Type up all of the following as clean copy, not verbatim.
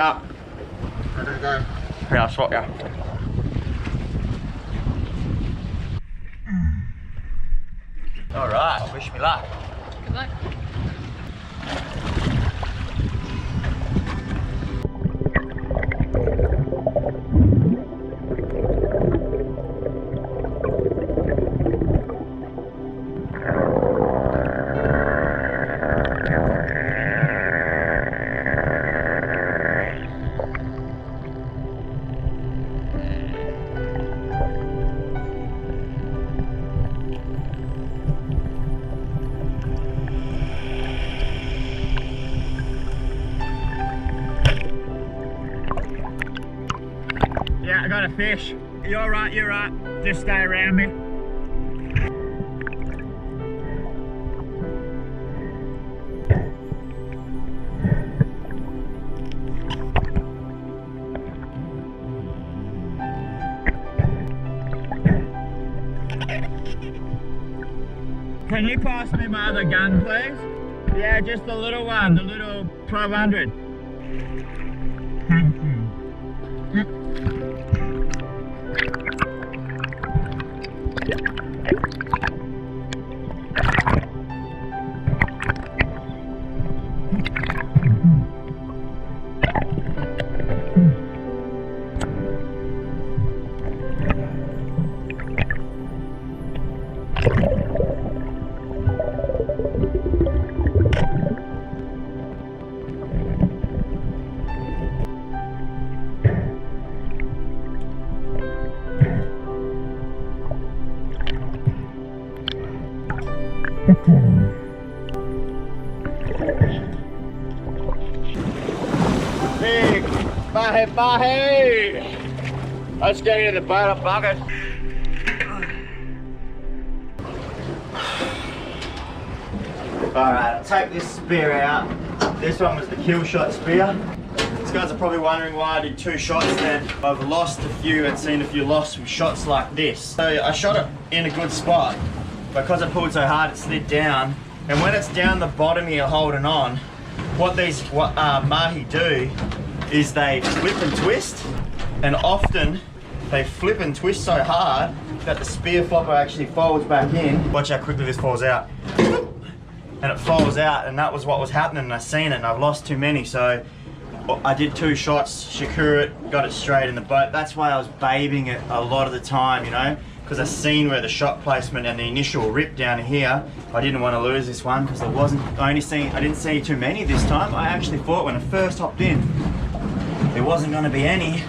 Up. Ready to go. Yeah, I'll swap you. Alright, wish me luck. Good luck. Yeah, I got a fish. You're right, you're right. Just stay around me. Can you pass me my other gun, please? Yeah, just the little one, the little 1200. Thank you. Big mahi! Let's get into the boat up bucket. Alright, I'll take this spear out. This one was the kill shot spear. These guys are probably wondering why I did 2 shots then. I've lost a few and seen a few lost with shots like this. So I shot it in a good spot. Because I pulled so hard it slid down. And when it's down the bottom here holding on, what mahi do is they flip and twist, and often they flip and twist so hard that the spear flopper actually folds back in. Watch how quickly this falls out. And it falls out, and that was what was happening, and I seen it and I've lost too many, so I did 2 shots, Shakur it, got it straight in the boat. That's why I was babying it a lot of the time, you know, because I seen where the shot placement and the initial rip down here, I didn't want to lose this one because I didn't see too many this time. I actually thought when I first hopped in, there wasn't going to be any.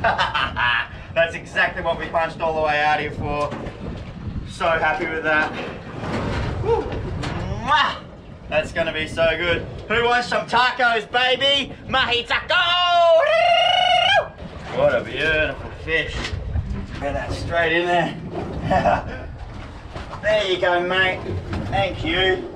That's exactly what we punched all the way out here for. So happy with that. Woo. Mwah. That's going to be so good. Who wants some tacos, baby? Mahi taco! What a beautiful fish. Get that straight in there. There you go, mate. Thank you.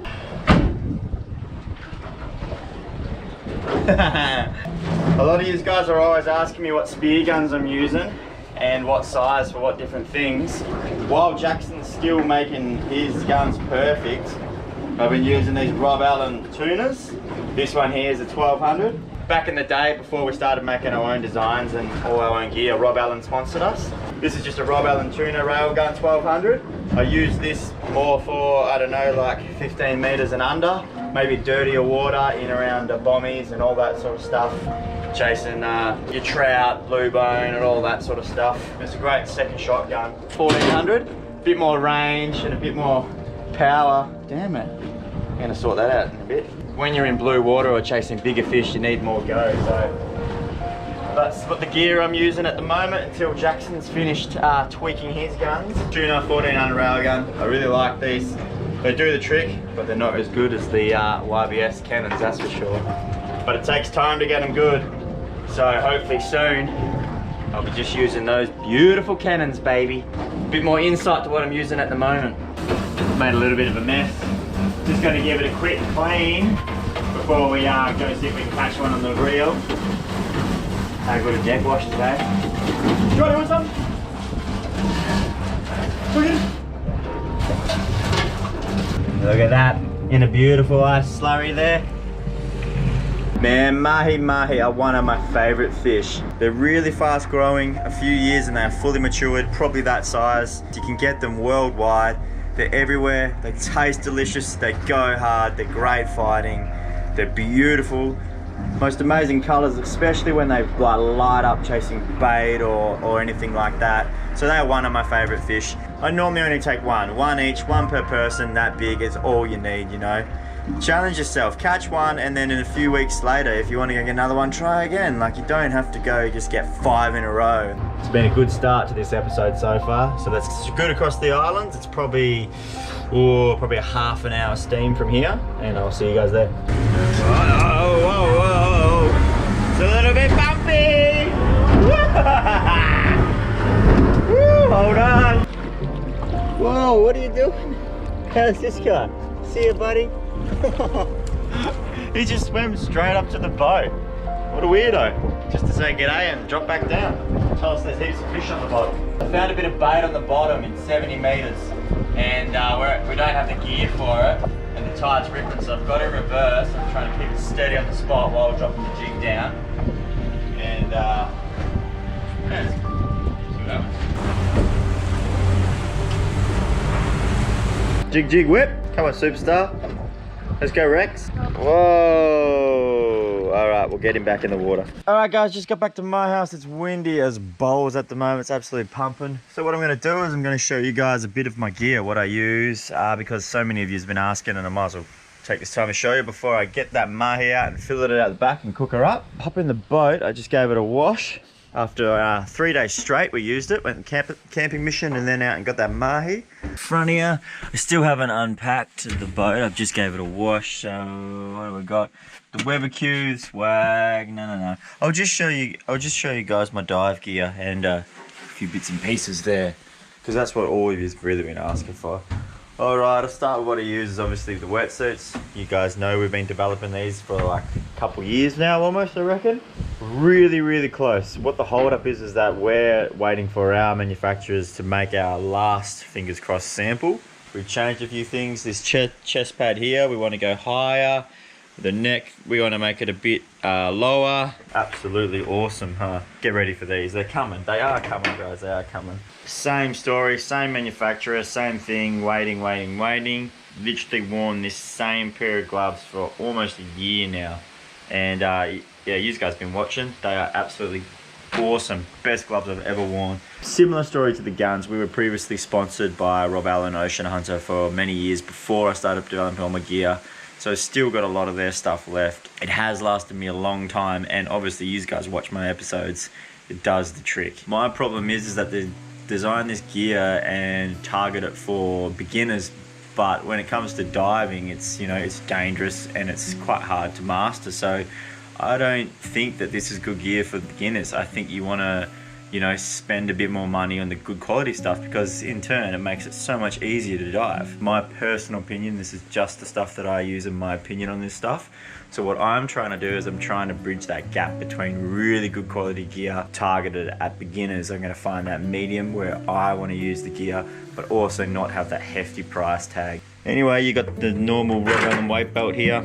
A lot of you guys are always asking me what spear guns I'm using and what size for what different things. While Jackson's still making his guns perfect, I've been using these Rob Allen tuners. This one here is a 1200. Back in the day, before we started making our own designs and all our own gear, Rob Allen sponsored us. This is just a Rob Allen tuner railgun 1200. I use this more for, I don't know, like 15 meters and under. Maybe dirtier water in around the bommies and all that sort of stuff. Chasing your trout, blue bone and all that sort of stuff. It's a great second shotgun. 1400, a bit more range and a bit more power. Damn it, I'm gonna sort that out in a bit. When you're in blue water or chasing bigger fish, you need more go, so that's what the gear I'm using at the moment until Jackson's finished tweaking his guns. Tuner 1400 railgun. I really like these. They do the trick, but they're not as good as the YBS cannons, that's for sure. But it takes time to get them good. So hopefully soon, I'll be just using those beautiful cannons, baby. A bit more insight to what I'm using at the moment. Made a little bit of a mess. Just gonna give it a quick clean before we go see if we can catch one on the reel. Had a good deck wash today. Do you want some? Look at that, in a beautiful ice slurry there. Man, mahi are one of my favorite fish. They're really fast growing, a few years and they are fully matured, probably that size. You can get them worldwide. They're everywhere, they taste delicious, they go hard, they're great fighting, they're beautiful. Most amazing colors, especially when they like light up chasing bait or anything like that. So they are one of my favorite fish. I normally only take one each, one per person. That big is all you need, you know. Challenge yourself, catch one, and then in a few weeks later, if you want to get another one, try again. Like, you don't have to go just get 5 in a row. It's been a good start to this episode so far. So that's good across the islands. It's probably a half an hour steam from here, and I'll see you guys there. Whoa. It's a little bit bumpy. Woo, hold on. Whoa, what are you doing? How's this guy? See you, buddy. He just swam straight up to the boat. What a weirdo. Just to say g'day and drop back down. Tell us there's heaps of fish on the bottom. I found a bit of bait on the bottom in 70 meters, and we don't have the gear for it, and the tide's ripping, so I've got it reversed. I'm trying to keep it steady on the spot while dropping the jig down. And yeah, let's see what happens. Jig whip. Come on, superstar. Let's go, Rex. Whoa. All right, we'll get him back in the water. All right, guys, just got back to my house. It's windy as balls at the moment. It's absolutely pumping. So what I'm going to do is I'm going to show you guys a bit of my gear, what I use, because so many of you have been asking, and I might as well take this time to show you before I get that mahi out and fillet it out the back and cook her up. Hop in the boat. I just gave it a wash. After 3 days straight, we used it, went on camping mission, and then out and got that mahi. Front here, I still haven't unpacked the boat. I've just gave it a wash. So what have we got? The Weber Q, swag. No. I'll just show you guys my dive gear and a few bits and pieces there, because that's what all of you've really been asking for. All right, I'll start with what I use. Is obviously the wetsuits. You guys know we've been developing these for like a couple years now, almost, I reckon. Really close. What the holdup is that we're waiting for our manufacturers to make our last, fingers crossed, sample. We've changed a few things. This chest pad here, we want to go higher. The neck, we want to make it a bit lower. Absolutely awesome, huh? Get ready for these. They're coming. They are coming, guys. They are coming. Same story, same manufacturer, same thing. Waiting. Literally worn this same pair of gloves for almost a year now. And yeah, you guys been watching. They are absolutely awesome. Best gloves I've ever worn. Similar story to the guns. We were previously sponsored by Rob Allen Ocean Hunter for many years before I started developing all my gear. So still got a lot of their stuff left. It has lasted me a long time, and obviously you guys watch my episodes, it does the trick. My problem is that they design this gear and target it for beginners, but when it comes to diving, it's, you know, it's dangerous and it's quite hard to master. So I don't think that this is good gear for beginners. I think you want to, you know, spend a bit more money on the good quality stuff, because in turn it makes it so much easier to dive. My personal opinion, this is just the stuff that I use and my opinion on this stuff. So what I'm trying to do is I'm trying to bridge that gap between really good quality gear targeted at beginners. I'm going to find that medium where I want to use the gear, but also not have that hefty price tag. Anyway, you got the normal Rob Allen weight belt here.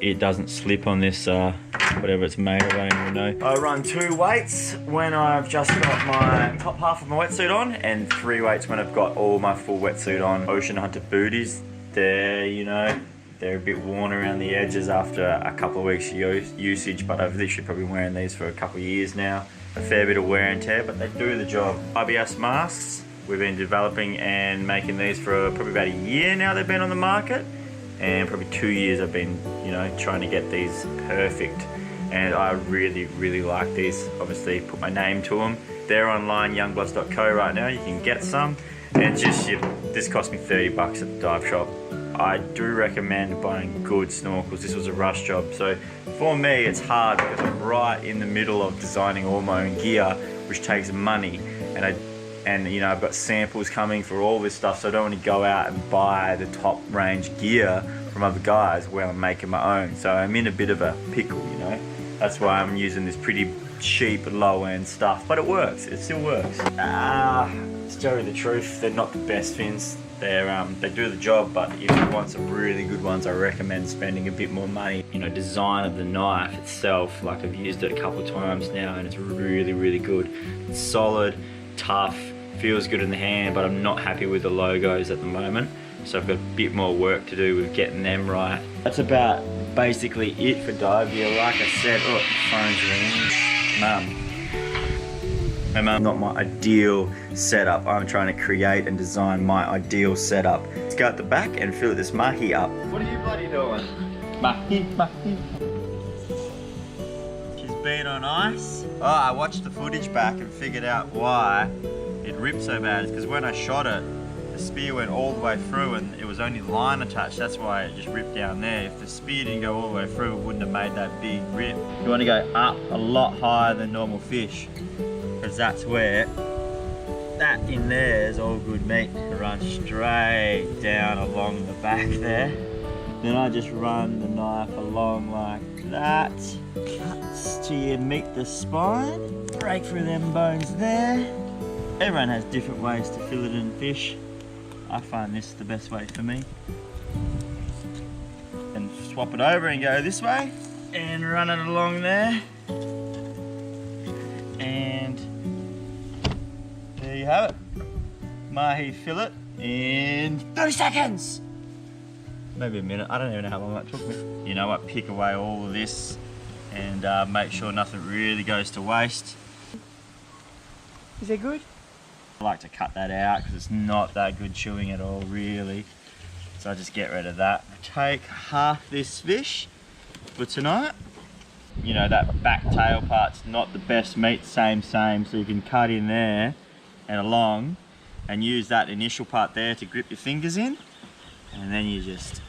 It doesn't slip on this, whatever it's made of, I don't even know. I run 2 weights when I've just got my top half of my wetsuit on, and 3 weights when I've got all my full wetsuit on. Ocean Hunter booties, they're, you know, they're a bit worn around the edges after a couple of weeks usage, but I've literally probably been wearing these for a couple of years now. A fair bit of wear and tear, but they do the job. IBS masks, we've been developing and making these for probably about a year now. They've been on the market. And probably 2 years I've been, you know, trying to get these perfect. And I really like these. Obviously put my name to them. They're online, youngbloods.co right now. You can get some. And just, this cost me 30 bucks at the dive shop. I do recommend buying good snorkels. This was a rush job. So for me, it's hard because I'm right in the middle of designing all my own gear, which takes money. And you know, I've got samples coming for all this stuff, so I don't want to go out and buy the top range gear from other guys where I'm making my own. So I'm in a bit of a pickle, you know. That's why I'm using this pretty cheap, low end stuff, but it works. It still works. To tell you the truth, they're not the best fins. They do the job, but if you want some really good ones, I recommend spending a bit more money. You know, design of the knife itself, like I've used it a couple of times now and it's really, really good. It's solid, tough, feels good in the hand, but I'm not happy with the logos at the moment. So I've got a bit more work to do with getting them right. That's about basically it for dive gear. Like I said, oh, the phone's ringing. Mum. Hey mum, not my ideal setup. I'm trying to create and design my ideal setup. Let's go at the back and fill this mahi up. What are you bloody doing? Mahi, mahi. She's been on ice. Oh, I watched the footage back and figured out why it ripped so bad. It's because when I shot it, the spear went all the way through and it was only line attached. That's why it just ripped down there. If the spear didn't go all the way through, it wouldn't have made that big rip. You want to go up a lot higher than normal fish, because that's where that in there is all good meat. Run straight down along the back there. Then I just run the knife along like that. Cuts till you meet the spine. Break through them bones there. Everyone has different ways to fillet and fish. I find this the best way for me. And swap it over and go this way. And run it along there. And there you have it. Mahi fillet in 30 seconds. Maybe a minute. I don't even know how long that took me. You know what? Pick away all of this and make sure nothing really goes to waste. Is that good? I like to cut that out because it's not that good chewing at all, really. So I just get rid of that. Take half this fish for tonight. You know, that back tail part's not the best meat, same, so you can cut in there and along and use that initial part there to grip your fingers in, and then you just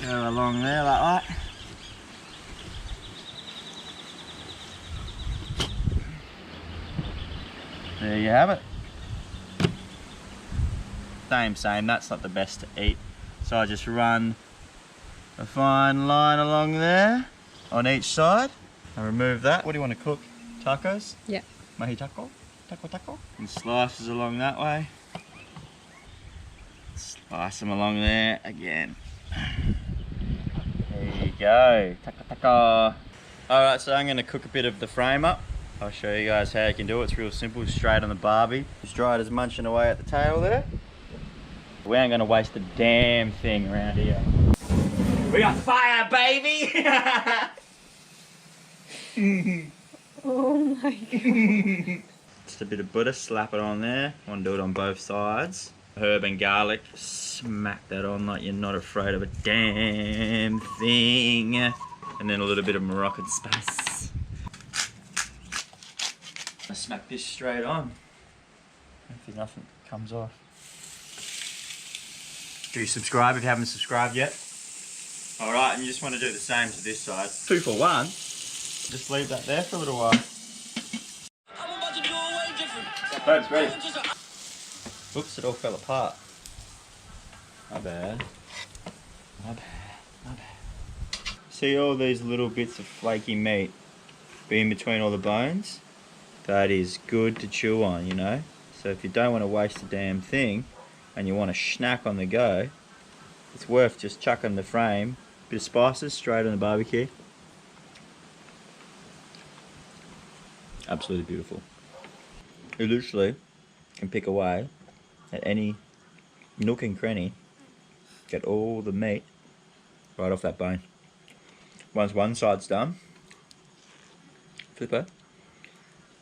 go along there like that. There you have it. Same, that's not the best to eat. So I just run a fine line along there on each side. I remove that. What do you want to cook? Tacos? Yeah. Mahi taco? Taco? And slices along that way. Slice them along there again. There you go. Taco. Alright, so I'm going to cook a bit of the frame up. I'll show you guys how you can do it. It's real simple, straight on the barbie. Just Strider's munching away at the tail there. We ain't gonna waste a damn thing around here. We got fire, baby! Oh my god. Just a bit of butter, slap it on there. Want to do it on both sides. Herb and garlic, smack that on like you're not afraid of a damn thing. And then a little bit of Moroccan spice. I smack this straight on. Hopefully nothing comes off. Do you subscribe if you haven't subscribed yet? Alright, and you just want to do the same to this side. 2 for 1. Just leave that there for a little while. I'm about to do it way different. Folks, ready? Oops, it all fell apart. My bad. See all these little bits of flaky meat being between all the bones? That is good to chew on, you know? So if you don't want to waste a damn thing, and you want a snack on the go, it's worth just chucking the frame, bit of spices straight on the barbecue. Absolutely beautiful. You literally can pick away at any nook and cranny, get all the meat right off that bone. Once one side's done, flip it,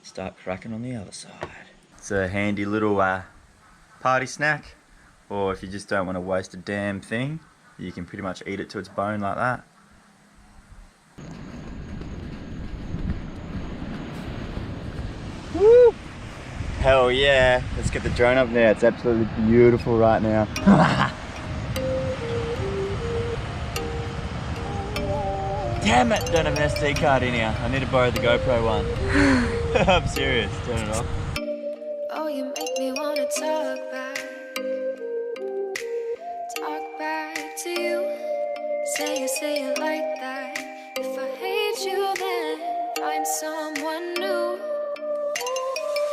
start cracking on the other side. It's a handy little party snack. Or if you just don't want to waste a damn thing, you can pretty much eat it to its bone like that. Woo! Hell yeah! Let's get the drone up there. It's absolutely beautiful right now. Damn it! Don't have an SD card in here. I need to borrow the GoPro one. I'm serious. Turn it off. Oh, you make me wanna talk back to you. Say it like that. If I hate you, then find someone new.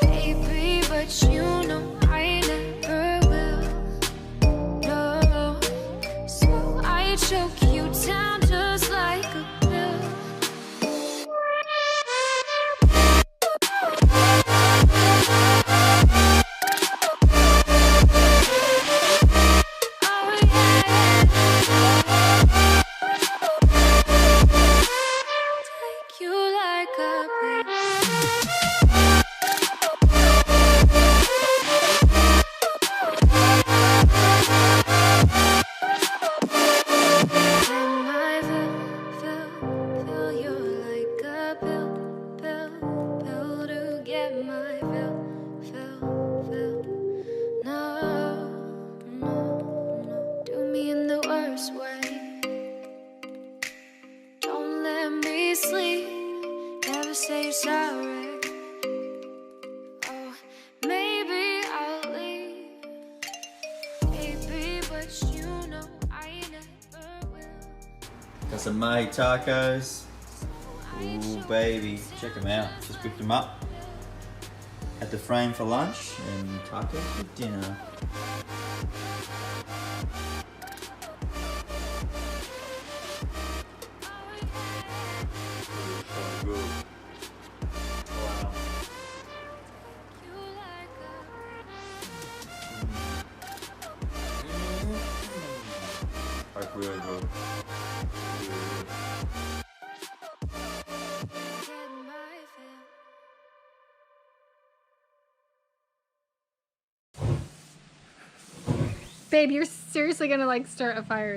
Baby, but you know I never will. like a pill. Say sorry. Oh, maybe I'll leave, baby, but you know I never will. Got some mahi tacos. Ooh, baby. Check them out. Just picked them up at the frame for lunch and tacos for dinner. Really good. Babe, you're seriously gonna like start a fire.